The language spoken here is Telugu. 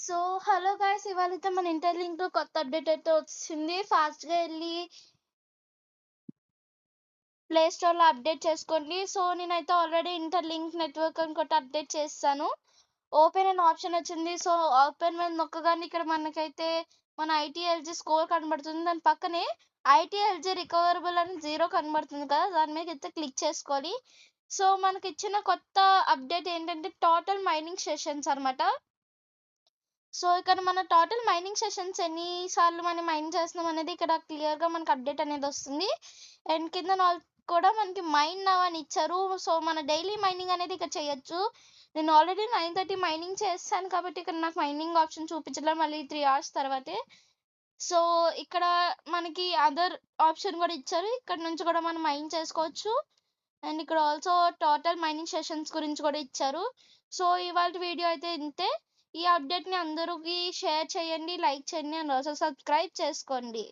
So, hello guys! ఇవాళైతే మన ఇంటర్‌లింక్‌లో కొత్త అప్డేట్ అయితే వచ్చింది. ఫాస్ట్‌గా ఎళ్లి ప్లే స్టోర్‌లో అప్డేట్ చేసుకోండి. సో, నేనైతే ఆల్రెడీ ఇంటర్‌లింక్ నెట్‌వర్క్ అని కొట్టి అప్డేట్ చేసేసాను. ఓపెన్ అనే ఆప్షన్ వచ్చింది. సో, ఓపెన్ మీద నొక్కగానే ఇక్కడ మనకైతే మన ఐటీఎల్జీ స్కోర్ కనబడుతుంది. దాని పక్కనే ఐటీఎల్జీ రికవరబుల్ అని 0 కనబడుతుంది కదా! దాని మీద అయితే క్లిక్ చేసుకోవాలి. సో, మనకిచ్చిన కొత్త అప్డేట్ ఏంటంటే టోటల్ మైనింగ్ సెషన్స్ అనమాట. సో, ఇక్కడ మన టోటల్ మైనింగ్ సెషన్స్ ఎన్ని సార్లు మనం మైన్ చేస్తున్నాం అనేది ఇక్కడ క్లియర్‌గా మనకు అప్డేట్ అనేది వస్తుంది. అండ్ కింద కూడా మనకి మైన్ నౌ అని ఇచ్చారు. సో, మన డైలీ మైనింగ్ అనేది ఇక్కడ చేయొచ్చు. నేను ఆల్రెడీ 9:30 మైనింగ్ చేశాను కాబట్టి ఇక్కడ నాకు మైనింగ్ ఆప్షన్ చూపించట్లేదు. మళ్ళీ 3 అవర్స్ తర్వాతే. సో, ఇక్కడ మనకి అదర్ ఆప్షన్ కూడా ఇచ్చారు. ఇక్కడ నుంచి కూడా మనం మైన్ చేసుకోవచ్చు. అండ్ ఇక్కడ ఆల్సో టోటల్ మైనింగ్ సెషన్స్ గురించి కూడా ఇచ్చారు. సో, ఇవాల్టి వీడియో అయితే ఇంతే. ఈ అప్డేట్‌ని అందరికి షేర్ చేయండి, లైక్ చేయండి అండ్ ఆల్సో సబ్స్క్రైబ్ చేసుకోండి.